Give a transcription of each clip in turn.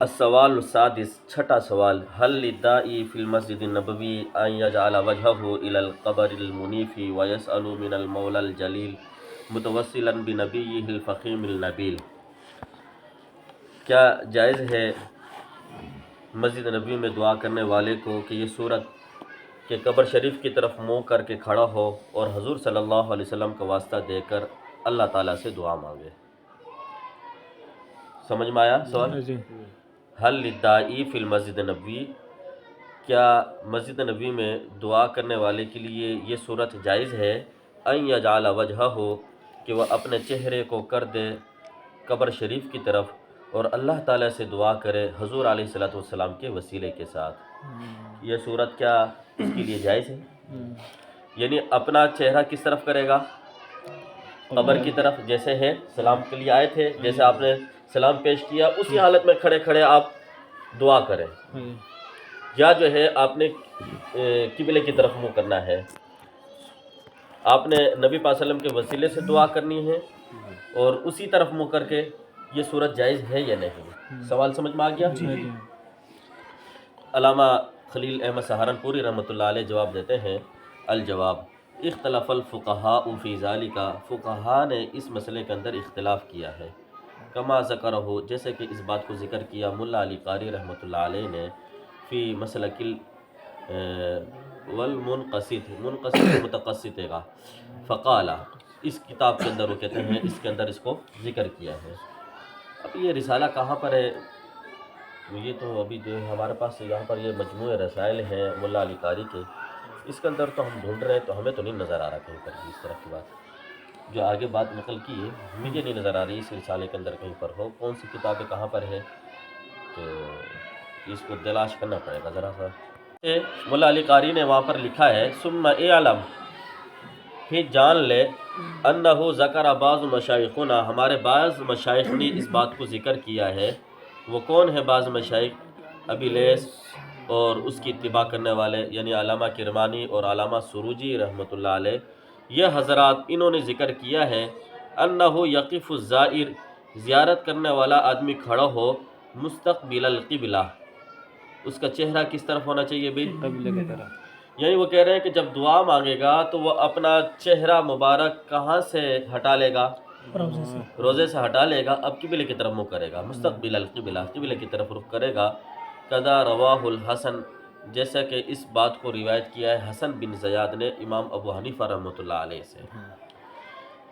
السوال السادس چھٹا سوال هل للداعی فی المسجد النبوی ان یجعل وجهه الى القبر المنیف ویسأل من المولى الجلیل متوسلا بنبیہ الفخیم النبیل۔ کیا جائز ہے مسجد نبوی میں دعا کرنے والے کو کہ یہ صورت کہ قبر شریف کی طرف منہ کر کے کھڑا ہو اور حضور صلی اللہ علیہ وسلم کا واسطہ دے کر اللہ تعالیٰ سے دعا مانگے؟ سمجھ میں آیا سوال؟ حل للداعی فی المسجد نبوی، کیا مسجد نبوی میں دعا کرنے والے کے لیے یہ صورت جائز ہے ان یجعل وجہہ ہو کہ وہ اپنے چہرے کو کر دے قبر شریف کی طرف اور اللہ تعالیٰ سے دعا کرے حضور علیہ الصلوۃ والسلام کے وسیلے کے ساتھ؟ یہ صورت کیا اس کے لیے جائز ہے؟ یعنی اپنا چہرہ کس طرف کرے گا؟ قبر کی طرف، جیسے ہے سلام کے لیے آئے تھے، جیسے آپ نے سلام پیش کیا اسی حالت میں کھڑے کھڑے آپ دعا کریں، یا جو ہے آپ نے قبلے کی طرف منہ کرنا ہے، آپ نے نبی پاک صلی اللہ علیہ وسلم کے وسیلے سے دعا کرنی ہے اور اسی طرف منہ کر کے، یہ صورت جائز ہے یا نہیں؟ سوال سمجھ میں آ گیا؟ علامہ خلیل احمد سہارنپوری رحمۃ اللہ علیہ جواب دیتے ہیں، الجواب اختلف الفقہاء فی ذالک، فقہاء نے اس مسئلے کے اندر اختلاف کیا ہے، کما ذکرہ، جیسے کہ اس بات کو ذکر کیا ملا علی قاری رحمۃ اللہ علیہ نے فی مسلک والمنقصد، منقصد متقصد گا فقالا، اس کتاب کے اندر وہ کہتے ہیں، اس کے اندر اس کو ذکر کیا ہے۔ اب یہ رسالہ کہاں پر ہے؟ یہ تو ابھی جو ہمارے پاس یہاں پر یہ مجموعہ رسائل ہیں ملا علی قاری کے، اس کے اندر تو ہم ڈھونڈ رہے ہیں تو ہمیں تو نہیں نظر آ رہا کہیں پر اس طرح کی بات، جو آگے بات نقل کی ہے مجھے نہیں نظر آ رہی اس رسالے کے اندر کہیں پر ہو، کون سی کتابیں کہاں پر ہے، تو اس کو تلاش کرنا پڑے گا ذرا سا۔ مولا علی قاری نے وہاں پر لکھا ہے، ثم اعلم، پھر جان لے، انہ ذکر بعض مشائخنا، ہمارے بعض مشائخ نے اس بات کو ذکر کیا ہے۔ وہ کون ہے بعض مشائخ؟ ابی لیث اور اس کی اتباع کرنے والے، یعنی علامہ کرمانی اور علامہ سروجی رحمۃ اللہ علیہ، یہ حضرات انہوں نے ذکر کیا ہے، انہ یقف الزائر، زیارت کرنے والا آدمی کھڑا ہو، مستقبل القبلہ، اس کا چہرہ کس طرف ہونا چاہیے بھی؟ قبلے کی طرف۔ یعنی وہ کہہ رہے ہیں کہ جب دعا مانگے گا تو وہ اپنا چہرہ مبارک کہاں سے ہٹا لے گا؟ روزے سے ہٹا لے گا، اب قبلے کی طرف منہ کرے گا، مستقبل القبلہ، قبلے کی طرف رخ کرے گا۔ قضا رواہ الحسن، جیسا کہ اس بات کو روایت کیا ہے حسن بن زیاد نے امام ابو حنیفہ رحمۃ اللہ علیہ سے۔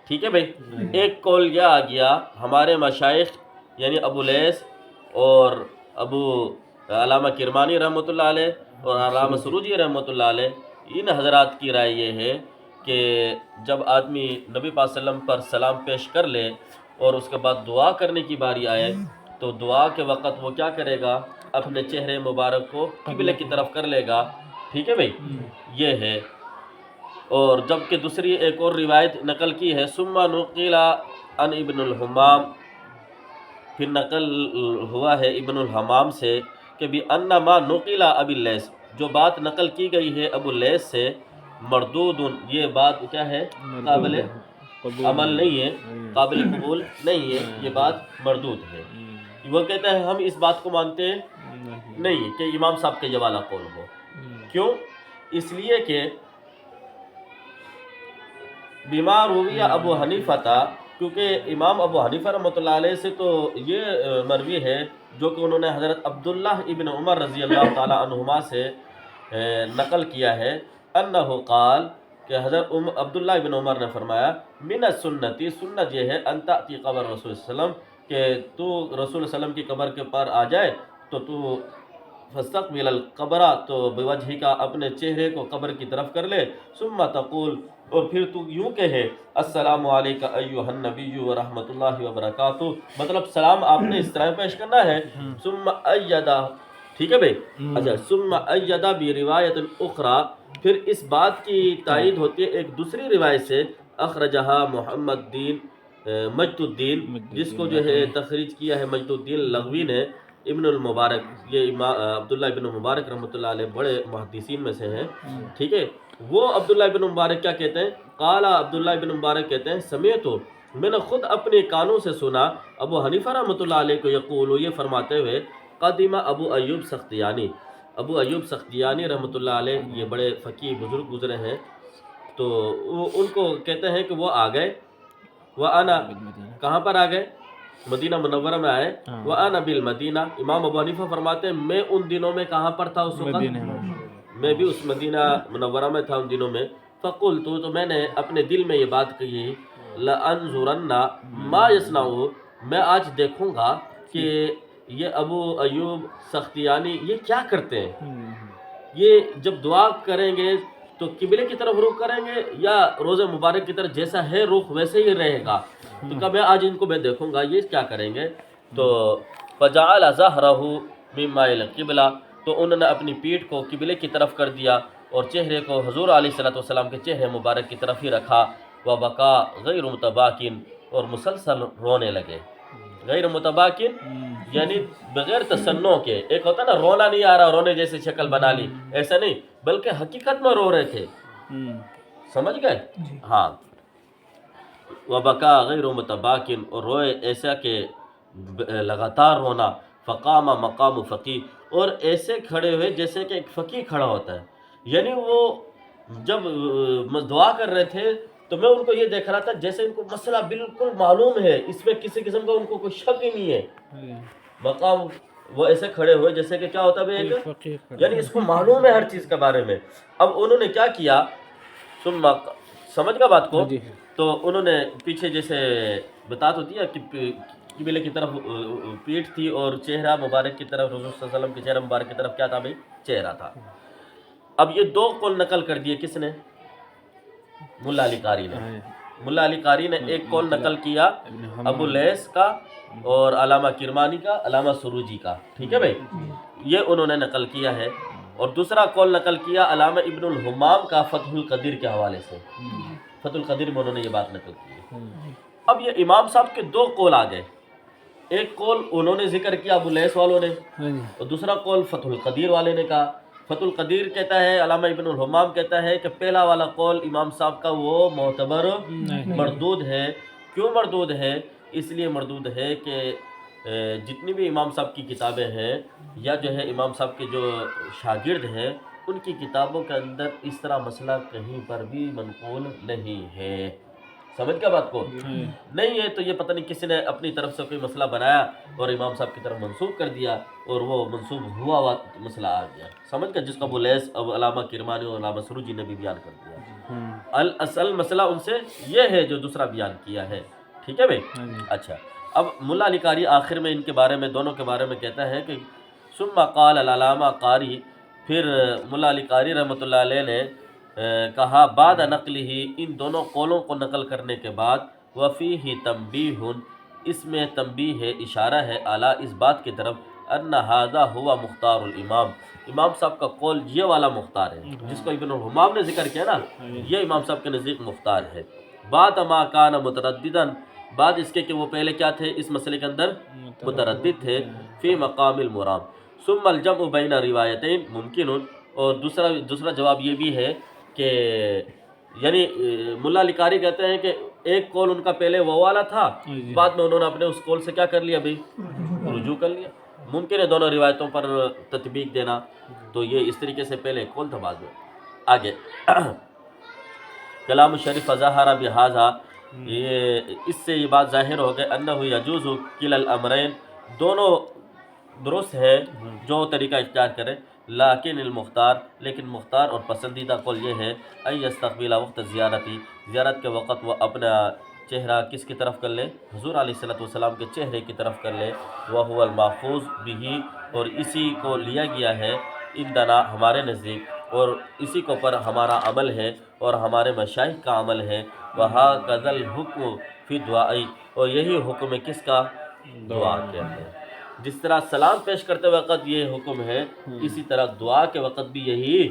ٹھیک ہے بھائی، ایک قول یہ آ گیا ہمارے مشائخ یعنی ابو لیث اور ابو علامہ کرمانی رحمۃ اللہ علیہ اور علامہ سروجی رحمۃ اللہ علیہ، ان حضرات کی رائے یہ ہے کہ جب آدمی نبی پاک صلی اللہ علیہ وسلم پر سلام پیش کر لے اور اس کے بعد دعا کرنے کی باری آئے تو دعا کے وقت وہ کیا کرے گا؟ اپنے چہرے مبارک کو قبلے کی طرف کر لے گا۔ ٹھیک ہے بھائی، یہ ہے۔ اور جبکہ دوسری ایک اور روایت نقل کی ہے، ثم نقل عن ابن الحمام، پھر نقل ہوا ہے ابن الحمام سے کہ بھی انما نقل ابی لیث، جو بات نقل کی گئی ہے ابو لیث سے، مردود، یہ بات کیا ہے؟ قابل عمل نہیں ہے، قابل قبول نہیں ہے، یہ بات مردود ہے۔ وہ کہتے ہیں ہم اس بات کو مانتے نہیں کہ امام صاحب کے یہ والا قول ہو۔ کیوں؟ اس لیے کہ بیمار ہوئی ابو حنیفہ تھا، کیونکہ امام ابو حنیفہ رحمۃ اللہ علیہ سے تو یہ مروی ہے جو کہ انہوں نے حضرت عبداللہ ابن عمر رضی اللہ تعالی عنہما سے نقل کیا ہے، انہ قال، کہ حضرت عبداللہ ابن عمر نے فرمایا، من السنتی، سنت یہ ہے، ان تأتی قبر رسول صلی اللہ علیہ وسلم، کہ تو رسول صلی اللہ علیہ وسلم کی قبر کے پر آ جائے تو فاستقبل القبر، تو بوجہ کا اپنے چہرے کو قبر کی طرف کر لے، ثم تقول، اور پھر تو یوں کہے، السلام علیکہ ایہا النبی ورحمۃ اللہ وبرکاتہ، مطلب سلام آپ نے اس طرح پیش کرنا ہے۔ ثم ایدہ، ٹھیک ہے بھائی، اچھا، ثم ایدہ بروایت اخری، پھر اس بات کی تائید ہوتی ہے ایک دوسری روایت سے، اخرجہا محمد دین مجد الدین، جس کو جو ہے تخریج کیا ہے مجد الدین لغوی نے، ابن المبارک، یہ عبداللہ ابن مبارک رحمۃ اللہ علیہ بڑے محدثین میں سے ہیں۔ ٹھیک ہے، وہ عبداللہ ابن مبارک کیا کہتے ہیں؟ قال، عبداللہ ابن مبارک کہتے ہیں، سمعتو، میں نے خود اپنے کانوں سے سنا ابو حنیفہ رحمۃ اللہ علیہ کو یقول، یہ فرماتے ہوئے، قدیم ابو ایوب سختیانی، ابو ایوب سختیانی رحمۃ اللہ علیہ یہ بڑے فقیہ بزرگ گزرے ہیں، تو ان کو کہتے ہیں کہ وہ آ گئے، وَأَنَا کہاں پر آ گئے؟ مدینہ منورہ میں آئے، وَأَنَا بِالْمَدینہ، امام ابو حنیفہ فرماتے ہیں میں ان دنوں میں کہاں پر تھا اس وقت؟ میں بھی اس مدینہ منورہ میں تھا ان دنوں میں، فقلت تو میں نے اپنے دل میں یہ بات کہی، لَأَنظُرَنَّ مَا يَصْنَعُ، میں آج دیکھوں گا کہ یہ ابو ایوب سختیانی یہ کیا کرتے ہیں، یہ جب دعا کریں گے تو قبلے کی طرف رخ کریں گے یا روزہ مبارک کی طرف جیسا ہے رخ ویسے ہی رہے گا، تو کہا میں آج ان کو میں دیکھوں گا یہ کیا کریں گے۔ تو فجعل ظهره مما القبلہ، تو انہوں نے اپنی پیٹھ کو قبلے کی طرف کر دیا اور چہرے کو حضور علیہ الصلوۃ والسلام کے چہرے مبارک کی طرف ہی رکھا، وبکا غیر متباکن، اور مسلسل رونے لگے، غیر متباکن یعنی بغیر تصنع کے، ایک ہوتا نا رونا نہیں آ رہا رونے جیسے شکل بنا لی، ایسا نہیں بلکہ حقیقت میں رو رہے تھے، سمجھ گئے؟ ہاں، وبکا غیر متباکن، اور روئے ایسا کہ لگاتار رونا، فقام مقام فقی، اور ایسے کھڑے ہوئے جیسے کہ ایک فقی کھڑا ہوتا ہے، یعنی وہ جب دعا کر رہے تھے تو میں ان کو یہ دیکھ رہا تھا جیسے ان کو مسئلہ بالکل معلوم ہے، اس میں کسی قسم کا ان کو کوئی شک ہی نہیں ہے، مقام وہ ایسے کھڑے ہوئے جیسے کہ کیا ہوتا ہے ایک، یعنی اس کو معلوم ہے ہر چیز کے بارے میں۔ اب انہوں نے کیا کیا، ثم سمجھ گا بات کو، تو انہوں نے پیچھے جیسے بتا تو دیا کہ قبلے کی طرف پیٹھ تھی اور چہرہ مبارک کی طرف رسول صلی اللہ علیہ وسلم کے چہرہ مبارک کی طرف کیا تھا بھائی؟ چہرہ تھا۔ اب یہ دو قول نقل کر دیے کس نے؟ ملا علی قاری نے، ملا علی قاری نے ایک قول نقل کیا ابو لیث کا اور علامہ کرمانی کا، علامہ سروجی کا، ٹھیک ہے بھائی، یہ انہوں نے نقل کیا ہے، اور دوسرا قول نقل کیا علامہ ابن الحمام کا فتح القدیر کے حوالے سے، فتح القدیر میں انہوں نے یہ بات نقل کی ہے۔ اب یہ امام صاحب کے دو قول آ گئے، ایک قول انہوں نے ذکر کیا ابو لیث والوں نے، اور دوسرا قول فتح القدیر والے نے کہا۔ فتح القدیر کہتا ہے، علامہ ابن الحمام کہتا ہے کہ پہلا والا قول امام صاحب کا وہ معتبر مردود ہے۔ کیوں مردود ہے؟ اس لیے مردود ہے کہ جتنی بھی امام صاحب کی کتابیں ہیں یا جو ہے امام صاحب کے جو شاگرد ہیں ان کی کتابوں کے اندر اس طرح مسئلہ کہیں پر بھی منقول نہیں ہے، سمجھ گیا بات کو؟ نہیں ہے تو یہ پتہ نہیں کسی نے اپنی طرف سے کوئی مسئلہ بنایا اور امام صاحب کی طرف منسوب کر دیا اور وہ منسوب ہوا مسئلہ آ گیا، سمجھ گیا، جس کا ابو لیث اب علامہ کرمانی اور علامہ سروجی نے بھی بیان کر دیا۔ الاصل مسئلہ ان سے یہ ہے جو دوسرا بیان کیا ہے، ٹھیک ہے بھائی؟ اچھا، اب ملا علی قاری آخر میں ان کے بارے میں دونوں کے بارے میں کہتا ہے کہ ثم قال العلامہ قاری، پھر ملا علی قاری رحمۃ اللہ علیہ نے کہا بعد نقلہ، ان دونوں قولوں کو نقل کرنے کے بعد، وفیہ تنبیہ، اس میں تنبیہ ہے، اشارہ ہے، اعلیٰ اس بات کی طرف، ان ھذا ہوا مختار الامام، امام صاحب کا قول یہ والا مختار ہے جس کو ابن الحمام نے ذکر کیا نا، یہ امام صاحب کے نزدیک مختار ہے۔ بعد ما کان مترددا، بعد اس کے کہ وہ پہلے کیا تھے اس مسئلے کے اندر متردد تھے، فی مقام المرام، ثم الجمع بین روایتین ممکن، اور دوسرا جواب یہ بھی ہے کہ یعنی ملا علی قاری کہتے ہیں کہ ایک قول ان کا پہلے وہ والا تھا، بعد میں انہوں نے اپنے اس قول سے کیا کر لیا بھائی؟ رجوع کر لیا، ممکن ہے دونوں روایتوں پر تطبیق دینا، تو یہ اس طریقے سے پہلے قول تھا بعد میں۔ آگے کلام الشریف ظاہر بہذا، یہ اس سے یہ بات ظاہر ہو گئے، انہ یجوز کلا الامرین، دونوں درست ہے جو طریقہ اختیار کرے، لیکن المختار، لیکن مختار اور پسندیدہ قول یہ ہے، ان یستقبل وقت زیارتی، زیارت کے وقت وہ اپنا چہرہ کس کی طرف کر لے؟ حضور علیہ الصلوۃ والسلام کے چہرے کی طرف کر لے، وہو الماخوذ بہ، اور اسی کو لیا گیا ہے عندنا ہمارے نزدیک، اور اسی کے اوپر ہمارا عمل ہے اور ہمارے مشائخ کا عمل ہے، وہکذا الحکم فی دعاء، اور یہی حکم ہے کس کا؟ دعا کے اندر، جس طرح سلام پیش کرتے وقت یہ حکم ہے، اسی طرح دعا کے وقت بھی یہی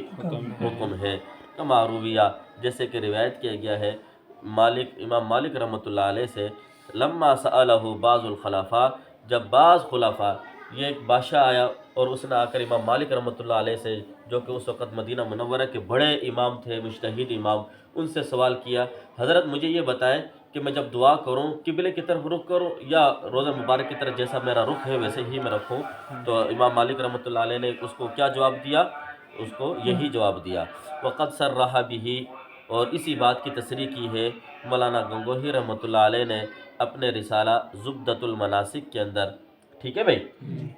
حکم ہے، کما رویہ، جیسے کہ روایت کیا گیا ہے امام مالک رحمۃ اللہ علیہ سے، لما سألہ بعض الخلفاء، جب بعض خلفاء یہ ایک بادشاہ آیا اور اس نے آ کر امام مالک رحمۃ اللہ علیہ سے، جو کہ اس وقت مدینہ منورہ کے بڑے امام تھے، مجتہد امام، ان سے سوال کیا، حضرت مجھے یہ بتائیں کہ میں جب دعا کروں قبلے کی طرف رخ کروں یا روزہ مبارک کی طرف جیسا میرا رخ ہے ویسے ہی میں رکھوں؟ تو امام مالک رحمۃ اللہ علیہ نے اس کو کیا جواب دیا؟ اس کو یہی جواب دیا، وقد صرح به، اور اسی بات کی تصریح کی ہے مولانا گنگوہی رحمۃ اللہ علیہ نے اپنے رسالہ زبدۃ المناسک کے اندر۔ ٹھیک ہے بھائی،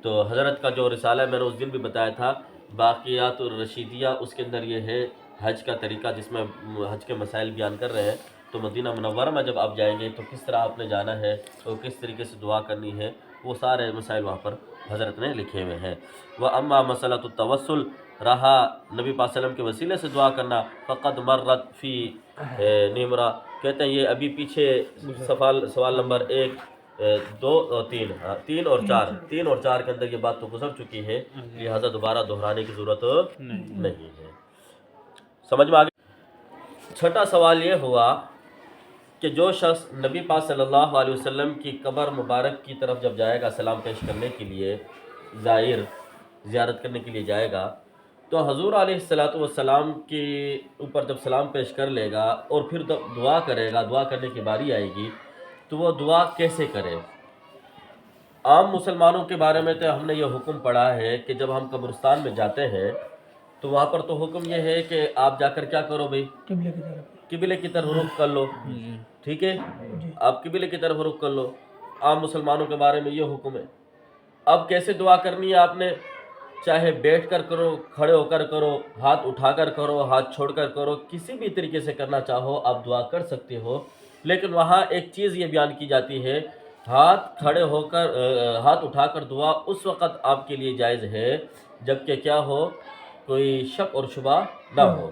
تو حضرت کا جو رسالہ ہے میں نے اس دن بھی بتایا تھا، باقیات الرشیدیہ، اس کے اندر یہ ہے حج کا طریقہ، جس میں حج کے مسائل بیان کر رہے ہیں۔ تو مدینہ منورہ میں جب آپ جائیں گے تو کس طرح آپ نے جانا ہے اور کس طریقے سے دعا کرنی ہے، وہ سارے مسائل وہاں پر حضرت نے لکھے ہوئے ہیں۔ وَأَمَّا مَسَلَةُ التَّوَسُّلِ، رہا نبی پاک صلی اللہ علیہ وسلم کے وسیلے سے دعا کرنا، فقد مرت فی نمرہ، کہتے ہیں یہ ابھی پیچھے سوال نمبر 1، 2 اور 3، 3 اور 4، 3 اور 4 کے اندر یہ بات تو گزر چکی ہے، لہٰذا دوبارہ دہرانے کی ضرورت نہیں ہے۔ سمجھ میں آ گیا؟ چھٹا سوال یہ ہوا کہ جو شخص نبی پاک صلی اللہ علیہ وسلم کی قبر مبارک کی طرف جب جائے گا سلام پیش کرنے کے لیے، زیارت کرنے کے لیے جائے گا، تو حضور علیہ السلام کے اوپر جب سلام پیش کر لے گا اور پھر دعا کرے گا، دعا کرنے کی باری آئے گی، تو وہ دعا کیسے کرے؟ عام مسلمانوں کے بارے میں تو ہم نے یہ حکم پڑھا ہے کہ جب ہم قبرستان میں جاتے ہیں تو وہاں پر تو حکم یہ ہے کہ آپ جا کر کیا کرو بھائی؟ قبلے کی طرف رخ کر لو، ٹھیک ہے، آپ قبلے کی طرف رخ کر لو۔ عام مسلمانوں کے بارے میں یہ حکم ہے۔ اب کیسے دعا کرنی ہے آپ نے؟ چاہے بیٹھ کر کرو، کھڑے ہو کر کرو، ہاتھ اٹھا کر کرو، ہاتھ چھوڑ کر کرو، کسی بھی طریقے سے کرنا چاہو آپ دعا کر سکتے ہو، لیکن وہاں ایک چیز یہ بیان کی جاتی ہے، ہاتھ کھڑے ہو کر ہاتھ اٹھا کر دعا اس وقت آپ کے لیے جائز ہے جبکہ کیا ہو، کوئی شک اور شبہ نہ ہو،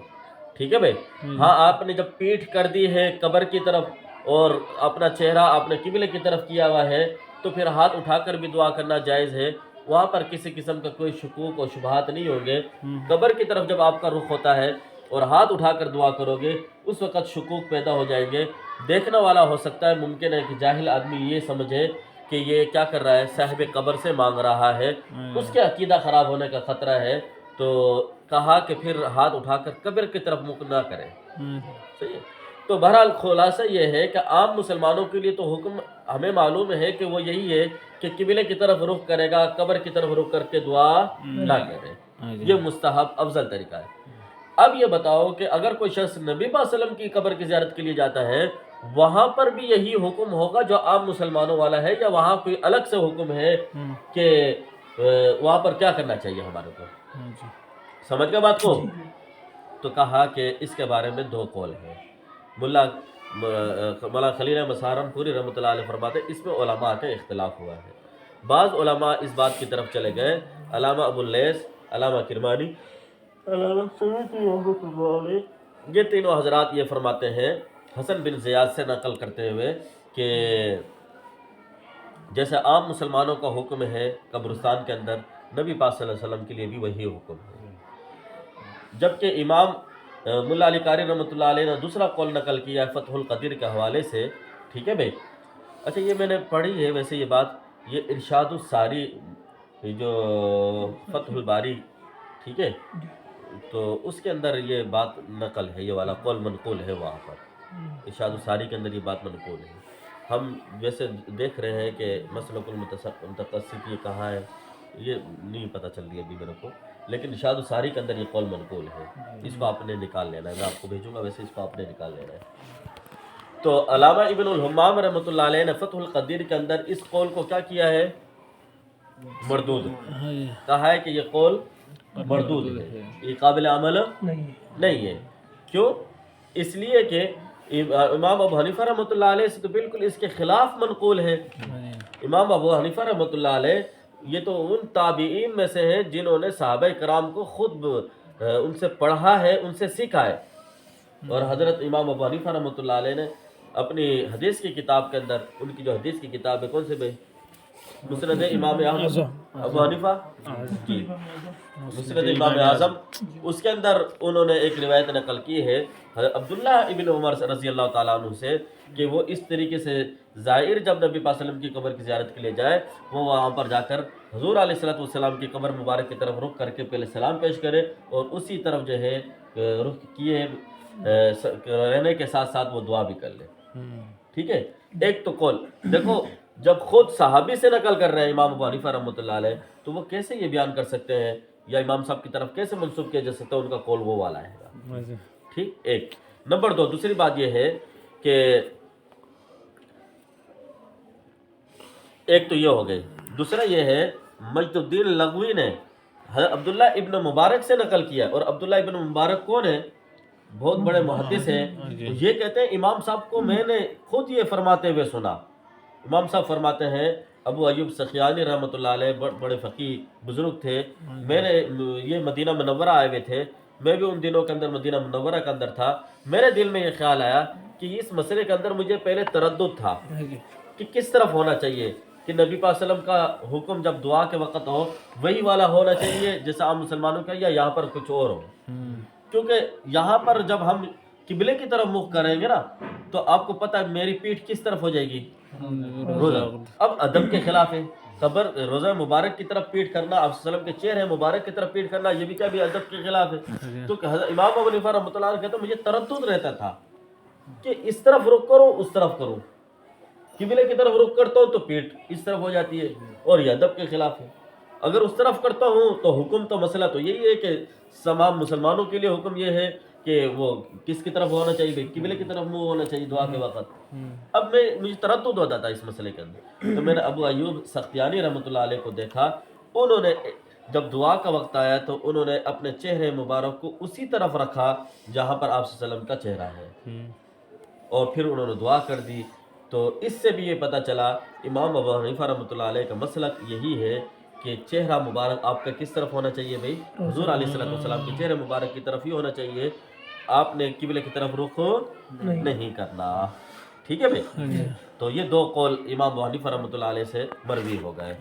ٹھیک ہے بھائی؟ ہاں، آپ نے جب پیٹھ کر دی ہے قبر کی طرف اور اپنا چہرہ آپ نے قبلے کی طرف کیا ہوا ہے تو پھر ہاتھ اٹھا کر بھی دعا کرنا جائز ہے، وہاں پر کسی قسم کا کوئی شکوک اور شبہات نہیں ہوں گے۔ قبر کی طرف جب آپ کا رخ ہوتا ہے اور ہاتھ اٹھا کر دعا کرو گے اس وقت شکوک پیدا ہو جائیں گے، دیکھنے والا ہو سکتا ہے، ممکن ہے کہ جاہل آدمی یہ سمجھے کہ یہ کیا کر رہا ہے، صاحب قبر سے مانگ رہا ہے، اس کے عقیدہ خراب ہونے کا خطرہ ہے، تو کہا کہ پھر ہاتھ اٹھا کر قبر کی طرف منہ نہ کریں، صحیح ہے؟ تو بہرحال خلاصہ یہ ہے کہ عام مسلمانوں کے لیے تو حکم ہمیں معلوم ہے کہ وہ یہی ہے کہ قبلے کی طرف رخ کرے گا، قبر کی طرف رخ کر کے دعا نہ کرے، یہ مستحب افضل طریقہ ہے۔ اب یہ بتاؤ کہ اگر کوئی شخص نبی پاک صلی اللہ علیہ وسلم کی قبر کی زیارت کے لیے جاتا ہے، وہاں پر بھی یہی حکم ہوگا جو عام مسلمانوں والا ہے، یا وہاں کوئی الگ سے حکم ہے کہ وہاں پر کیا کرنا چاہیے ہمارے کو؟ سمجھ گئے بات کو؟ تو کہا کہ اس کے بارے میں 2 قول ہیں۔ مولانا خلیل احمد سہارنپوری رحمۃ اللہ علیہ فرماتے ہیں اس میں علماء کا اختلاف ہوا ہے۔ بعض علماء اس بات کی طرف چلے گئے، علامہ ابو اللیث، علامہ کرمانی، علامہ سیوطی رحمۃ اللہ علیہ، یہ تینوں حضرات یہ فرماتے ہیں حسن بن زیاد سے نقل کرتے ہوئے کہ جیسے عام مسلمانوں کا حکم ہے قبرستان کے اندر، نبی پاک صلی اللہ علیہ وسلم کے لیے بھی وہی حکم ہے۔ جبکہ امام ملا علی قاری رحمۃ اللہ علیہ نے دوسرا قول نقل کیا ہے فتح القدیر کے حوالے سے، ٹھیک ہے بھائی؟ اچھا، یہ میں نے پڑھی ہے ویسے یہ بات، یہ ارشاد الساری جو فتح الباری، ٹھیک ہے، تو اس کے اندر یہ بات نقل ہے، یہ والا قول منقول ہے، وہاں پر ارشاد الساری کے اندر یہ بات منقول ہے۔ ہم ویسے دیکھ رہے ہیں کہ مسلک المتقصد یہ کہاں ہے، یہ نہیں پتہ چل رہی ابھی میرے کو، لیکن ارشاد الساری کے اندر یہ قول منقول ہے، اس کو آپ نے نکال لینا ہے، میں آپ کو بھیجوں گا، ویسے اس کو آپ نے نکال لینا ہے۔ تو علامہ ابن الحمام رحمۃ اللہ علیہ نے فتح القدیر کے اندر اس قول کو کیا کیا ہے؟ مردود کہا ہے کہ یہ قول مردود ہے، یہ قابل عمل نہیں ہے۔ کیوں؟ اس لیے کہ امام ابو حنیفہ رحمۃ اللہ علیہ سے تو بالکل اس کے خلاف منقول ہے۔ امام ابو حنیفہ رحمۃ اللہ علیہ یہ تو ان تابعین میں سے ہیں جنہوں نے صحابہ کرام کو خود ان سے پڑھا ہے، ان سے سیکھا ہے، اور حضرت امام ابو حنیفہ رحمۃ اللہ علیہ نے اپنی حدیث کی کتاب کے اندر، ان کی جو حدیث کی کتاب ہے کون سے بھائی؟ مسند امام احمد ابو حنیفہ کی مسند امام اعظم، اس کے اندر انہوں نے ایک روایت نقل کی ہے حضرت عبداللہ ابن عمر رضی اللہ تعالیٰ عنہ سے کہ وہ اس طریقے سے زائر جب نبی پاک صلی اللہ علیہ وسلم کی قبر کی زیارت کے لیے جائے، وہ وہاں پر جا کر حضور علیہ الصلوۃ والسلام کی قبر مبارک کی طرف رخ کر کے پہلے سلام پیش کرے اور اسی طرف جو ہے رخ کیے رہنے کے ساتھ ساتھ وہ دعا بھی کر لے. ٹھیک ہے. ایک تو قول دیکھو، جب خود صحابی سے نقل کر رہے ہیں امام ابو حنیفہ رحمۃ اللہ علیہ، تو وہ کیسے یہ بیان کر سکتے ہیں یا امام صاحب کی طرف کیسے منسوب کیا جا سکتا ہے ان کا قول وہ والا ہے. ٹھیک. ایک نمبر دو، دوسری بات یہ ہے کہ ایک تو یہ ہو گئی، دوسرا یہ ہے مجد الدین لغوی نے حضرت عبداللہ ابن مبارک سے نقل کیا، اور عبداللہ ابن مبارک کون ہے؟ بہت بڑے محدث ہیں. یہ کہتے ہیں امام صاحب کو میں نے خود یہ فرماتے ہوئے سنا. امام صاحب فرماتے ہیں ابو ایوب سختیانی رحمۃ اللہ علیہ بڑے فقی بزرگ تھے، میں نے یہ مدینہ منورہ آئے ہوئے تھے، میں بھی ان دنوں کے اندر مدینہ منورہ کے اندر تھا. میرے دل میں یہ خیال آیا کہ اس مسئلے کے اندر مجھے پہلے تردد تھا کہ کس طرف ہونا چاہیے، کہ نبی پاک صلی اللہ علیہ وسلم کا حکم جب دعا کے وقت ہو وہی والا ہونا چاہیے جیسا عام مسلمانوں کا، یا یہاں پر کچھ اور ہو. کیونکہ یہاں پر جب ہم قبلے کی طرف منہ کریں گے نا تو آپ کو پتہ ہے میری پیٹھ کس طرف ہو جائے گی؟ روزہ. اب ادب کے خلاف ہے. قبر روزہ مبارک کی طرف پیٹھ کرنا، آپ صلی اللہ علیہ وسلم کے چہرے مبارک کی طرف پیٹھ کرنا، یہ بھی کیا بھی ادب کے خلاف ہے. تو امام ابو حنیفہ رحمۃ اللہ علیہ کہتے ہیں مجھے تردد رہتا تھا کہ اس طرف رخ کروں اس طرف کروں. قبلے کی طرف رخ کرتا ہوں تو پیٹھ اس طرف ہو جاتی ہے اور یہ ادب کے خلاف ہے. اگر اس طرف کرتا ہوں تو حکم تو مسئلہ تو یہی ہے کہ تمام مسلمانوں کے لیے حکم یہ ہے کہ وہ کس کی طرف ہونا چاہیے؟ قبلے کی طرف منہ ہونا چاہیے دعا کے وقت. اب مجھے تردد ہوتا تھا اس مسئلے کے اندر، تو میں نے ابو ایوب سختیانی رحمۃ اللہ علیہ کو دیکھا. انہوں نے جب دعا کا وقت آیا تو انہوں نے اپنے چہرے مبارک کو اسی طرف رکھا جہاں پر آپ صلی اللہ علیہ وسلم کا چہرہ ہے، اور پھر انہوں نے دعا کر دی. تو اس سے بھی یہ پتہ چلا امام ابو حنیفہ رحمۃ اللہ علیہ کا مسلک یہی ہے کہ چہرہ مبارک آپ کا کس طرف ہونا چاہیے بھائی؟ حضور علیہ الصلوۃ والسلام کے چہرے مبارک کی طرف ہی ہونا چاہیے، آپ نے قبلے کی طرف رخ نہیں کرنا. ٹھیک ہے بھائی. تو یہ دو قول امام ابو حنیفہ رحمۃ اللہ علیہ سے مروی ہو گئے.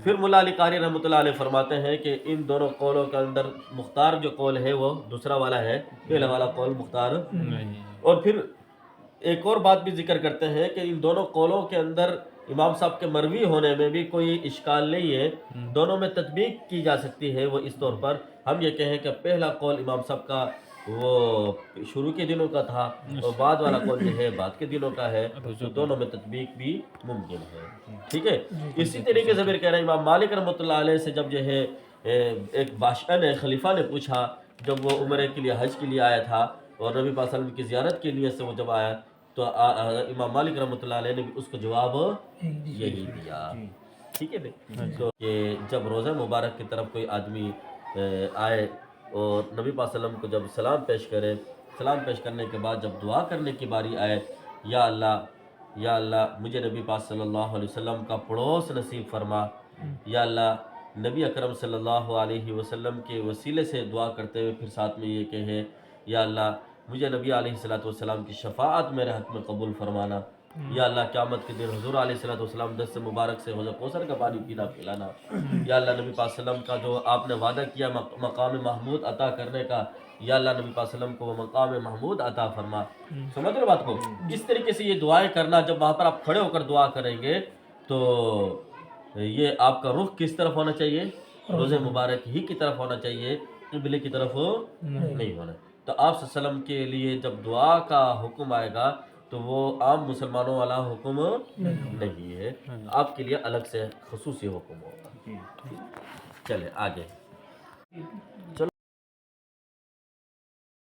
پھر ملا علی قاری رحمۃ اللہ علیہ فرماتے ہیں کہ ان دونوں قولوں کے اندر مختار جو قول ہے وہ دوسرا والا ہے، پہلا والا قول مختار نہیں. اور پھر ایک اور بات بھی ذکر کرتے ہیں کہ ان دونوں قولوں کے اندر امام صاحب کے مروی ہونے میں بھی کوئی اشکال نہیں ہے، دونوں میں تطبیق کی جا سکتی ہے. وہ اس طور پر ہم یہ کہیں کہ پہلا قول امام صاحب کا وہ شروع کے دنوں کا تھا اور بعد والا قول جو ہے بعد کے دنوں کا ہے، تو دونوں میں تطبیق بھی ممکن ہے. ٹھیک ہے. اسی طریقے سے پھر کہہ رہے ہیں امام مالک رحمۃ اللہ علیہ سے جب جو ہے ایک بادشاہ نے خلیفہ نے پوچھا جب وہ عمرے کے لیے حج کے لیے آیا تھا اور نبی پاک صلی اللہ علیہ وسلم کی زیارت کے لیے سے وہ جب آیا تو امام مالک رحمۃ اللہ علیہ نے بھی اس کو جواب یہی دیا. ٹھیک ہے بھائی. تو کہ جب روزہ مبارک کی طرف کوئی آدمی آئے اور نبی پاک صلی اللہ علیہ وسلم کو جب سلام پیش کرے، سلام پیش کرنے کے بعد جب دعا کرنے کی باری آئے، یا اللہ مجھے نبی پاک صلی اللہ علیہ وسلم کا پڑوس نصیب فرما، یا اللہ نبی اکرم صلی اللہ علیہ وسلم کے وسیلے سے دعا کرتے ہوئے پھر ساتھ میں یہ کہے یا اللہ مجھے نبی علیہ الصلوۃ والسلام کی شفاعت میرے حق میں قبول فرمانا، یا اللہ قیامت کے دن حضور علیہ الصلوۃ والسلام دست مبارک سے حوض کوثر کا پانی پینا پلانا، یا اللہ نبی پاک صلی اللہ علیہ وسلم کا جو آپ نے وعدہ کیا مقام محمود عطا کرنے کا، یا اللہ نبی پاک صلی اللہ علیہ وسلم کو وہ مقام محمود عطا فرما. سمجھ رہے بات کو؟ اس طریقے سے یہ دعائیں کرنا، جب وہاں پر آپ کھڑے ہو کر دعا کریں گے تو یہ آپ کا رخ کس طرف ہونا چاہیے؟ روز مبارک ہی کی طرف ہونا چاہیے، قبلے کی طرف نہیں ہونا. تو آپ صلی اللہ علیہ وسلم کے لیے جب دعا کا حکم آئے گا تو وہ عام مسلمانوں والا حکم نہیں ہے، آپ کے لیے الگ سے خصوصی حکم ہوگا. چلے آگے.